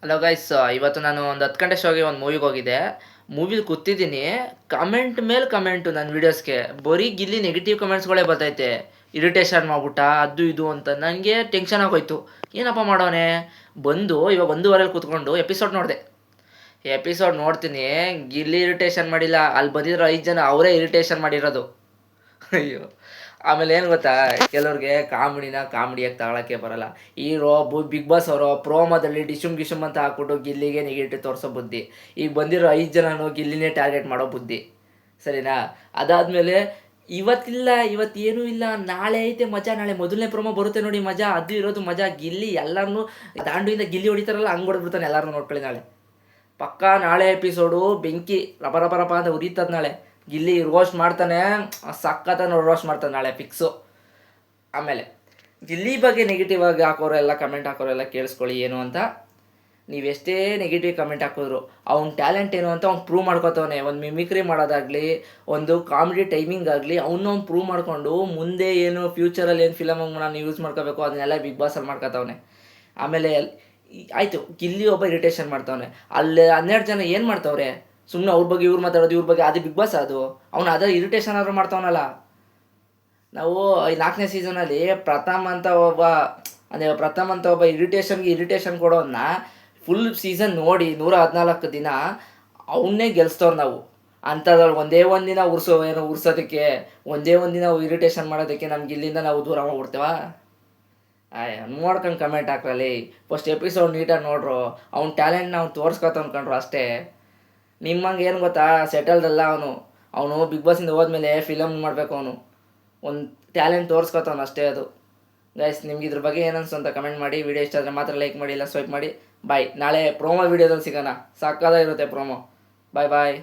Hello guys, ಇವತ್ತು ನಾನು ಒಂದು 10 ಗಂಟೆ ಶೋಗೆ ಒಂದು ಮೂವಿಗೆ ಹೋಗಿದ್ದೆ. ಮೂವಿಲಿ ಕೂತಿದ್ದೀನಿ, ಕಮೆಂಟ್ ಮೇಲೆ ಕಮೆಂಟು ನನ್ನ ವೀಡಿಯೋಸ್ಗೆ. ಬರೀ ಗಿಲ್ಲಿ ನೆಗೆಟಿವ್ ಕಮೆಂಟ್ಸ್ಗಳೇ ಬರ್ತೈತೆ. ಇರಿಟೇಷನ್ ಮಾಡ್ಬಿಟ್ಟ, ಅದು ಇದು ಅಂತ. ನನಗೆ ಟೆನ್ಷನ್ ಆಗೋಯ್ತು. ಏನಪ್ಪ ಮಾಡೋನೆ ಬಂದು ಇವಾಗ 1:30 ಕೂತ್ಕೊಂಡು ಎಪಿಸೋಡ್ ನೋಡಿದೆ. ಎಪಿಸೋಡ್ ನೋಡ್ತೀನಿ, ಗಿಲ್ಲಿ ಇರಿಟೇಷನ್ ಮಾಡಿಲ್ಲ, ಅಲ್ಲಿ ಬಂದಿರೋ 5 ಜನ ಅವರೇ ಇರಿಟೇಷನ್ ಮಾಡಿರೋದು. ಅಯ್ಯೋ! ಆಮೇಲೆ ಏನು ಗೊತ್ತಾ, ಕೆಲವ್ರಿಗೆ ಕಾಮಿಡಿಯಾಗಿ ತಗೊಳಕ್ಕೆ ಬರಲ್ಲ. ಹೀರೋ ಬಿಗ್ ಬಾಸ್ ಅವರು ಪ್ರೋಮೋದಲ್ಲಿ ಡಿಶುಮ್ ಗಿಶುಮ್ ಅಂತ ಹಾಕ್ಬಿಟ್ಟು ಗಿಲ್ಲಿಗೆ ನೆಗೆಟಿವ್ ತೋರಿಸೋ ಬುದ್ಧಿ. ಈಗ ಬಂದಿರೋ 5 ಜನನು ಗಿಲ್ಲಿನೇ ಟಾರ್ಗೆಟ್ ಮಾಡೋ ಬುದ್ಧಿ. ಸರಿನಾ? ಅದಾದಮೇಲೆ ಇವತ್ತೇನೂ ಇಲ್ಲ, ನಾಳೆ ಐತೆ ಮಜಾ. ನಾಳೆ ಮೊದಲನೇ ಪ್ರೋಮೋ ಬರುತ್ತೆ ನೋಡಿ, ಮಜಾ. ಅದು ಇರೋದು ಮಜಾ. ಗಿಲ್ಲಿ ಎಲ್ಲರನ್ನೂ ದಾಂಡುವಿಂದ ಗಿಲ್ಲಿ ಹೊಡಿತಾರಲ್ಲ, ಹಂಗೆ ಹೊಡೆದ್ಬಿಡ್ತಾನೆ ಎಲ್ಲರನ್ನೂ. ನೋಡ್ಕೊಳ್ಳಿ ನಾಳೆ ಪಕ್ಕಾ. ನಾಳೆ ಎಪಿಸೋಡು ಬೆಂಕಿ, ರಪ ರಪ ರಪ ಅಂತ ಉರಿತದ ನಾಳೆ. ಗಿಲ್ಲಿ ರೋಸ್ಟ್ ಮಾಡ್ತಾನೆ, ಸಖತ್ತ ರೋಸ್ಟ್ ಮಾಡ್ತಾನೆ ನಾಳೆ ಫಿಕ್ಸು. ಆಮೇಲೆ ಗಿಲ್ಲಿ ಬಗ್ಗೆ ನೆಗೆಟಿವ್ ಆಗಿ ಹಾಕೋರೆಲ್ಲ, ಕಮೆಂಟ್ ಹಾಕೋರೆಲ್ಲ ಕೇಳಿಸ್ಕೊಳ್ಳಿ ಏನು ಅಂತ. ನೀವೆಷ್ಟೇ ನೆಗೆಟಿವ್ ಕಮೆಂಟ್ ಹಾಕಿದ್ರು ಅವ್ನ ಟ್ಯಾಲೆಂಟ್ ಏನು ಅಂತ ಅವ್ನು ಪ್ರೂವ್ ಮಾಡ್ಕೋತವನೆ. ಒಂದು ಮಿಮಿಕ್ರಿ ಮಾಡೋದಾಗಲಿ, ಒಂದು ಕಾಮಿಡಿ ಟೈಮಿಂಗ್ ಆಗಲಿ, ಅವ್ನು ಪ್ರೂವ್ ಮಾಡಿಕೊಂಡು ಮುಂದೆ ಏನು ಫ್ಯೂಚರಲ್ಲಿ ಏನು ಫಿಲಮ್ ನಾನು ಯೂಸ್ ಮಾಡ್ಕೋಬೇಕು ಅದನ್ನೆಲ್ಲ ಬಿಗ್ ಬಾಸಲ್ಲಿ ಮಾಡ್ಕೋತವನೆ. ಆಮೇಲೆ ಆಯಿತು, ಗಿಲ್ಲಿ ಒಬ್ಬ ಇರಿಟೇಷನ್ ಮಾಡ್ತಾವನೆ. ಅಲ್ಲಿ 12 ಜನ ಏನು ಮಾಡ್ತಾವ್ರೆ? ಸುಮ್ಮನೆ ಅವ್ರ ಬಗ್ಗೆ ಇವ್ರು ಮಾತಾಡೋದು, ಇವ್ರ ಬಗ್ಗೆ. ಅದು ಬಿಗ್ ಬಾಸ್ ಅದು. ಅವ್ನು ಅದೇ ಇರಿಟೇಷನ್ ಆದರೂ ಮಾಡ್ತಾವನಲ್ಲ. ನಾವು ಈ 4ನೇ ಸೀಸನಲ್ಲಿ ಪ್ರಥಮ್ ಅಂತ ಒಬ್ಬ ಇರಿಟೇಷನ್ ಕೊಡೋನ್ನ ಫುಲ್ ಸೀಸನ್ ನೋಡಿ 114 ದಿನ ಅವನ್ನೇ ಗೆಲ್ಸ್ತವ್ರು ನಾವು. ಅಂಥದ್ರಲ್ಲಿ ಒಂದೇ ಒಂದು ದಿನ ಉರ್ಸೋದಕ್ಕೆ, ಒಂದೇ ಒಂದು ದಿನ ಇರಿಟೇಷನ್ ಮಾಡೋದಕ್ಕೆ ನಮ್ಗೆ ಇಲ್ಲಿಂದ ನಾವು ದೂರ ಮಾಡ್ಬಿಡ್ತೇವ? ನೋಡ್ಕೊಂಡು ಕಮೆಂಟ್ ಹಾಕ್ರಲ್ಲಿ. ಫಸ್ಟ್ ಎಪಿಸೋಡ್ ನೀಟಾಗಿ ನೋಡ್ರು, ಅವ್ನ ಟ್ಯಾಲೆಂಟ್ನ ಅವ್ನು ತೋರಿಸ್ಕೊತ ಅಂದ್ಕೊಂಡ್ರು ಅಷ್ಟೇ. ನಿಮ್ಮಂಗೆ ಏನು ಗೊತ್ತಾ, ಸೆಟಲ್ದಲ್ಲ ಅವನು ಬಿಗ್ ಬಾಸಿಂದ ಹೋದ್ಮೇಲೆ ಫಿಲಮ್ ಮಾಡಬೇಕು. ಅವನು ಒಂದು ಟ್ಯಾಲೆಂಟ್ ತೋರಿಸ್ಕೊತಾವನು ಅಷ್ಟೇ. ಅದು ಗೈಸ್, ನಿಮ್ಗೆ ಇದ್ರ ಬಗ್ಗೆ ಏನನ್ಸು ಅಂತ ಕಮೆಂಟ್ ಮಾಡಿ. ವಿಡಿಯೋ ಇಷ್ಟ ಆದರೆ ಮಾತ್ರ ಲೈಕ್ ಮಾಡಿ, ಇಲ್ಲ ಸ್ವೈಪ್ ಮಾಡಿ. ಬಾಯ್. ನಾಳೆ ಪ್ರೋಮೋ ವೀಡಿಯೋದಲ್ಲಿ ಸಿಗೋಣ. ಸಕ್ಕತ್ತಾಗಿರುತ್ತೆ ಪ್ರೋಮೋ. ಬಾಯ್ ಬಾಯ್.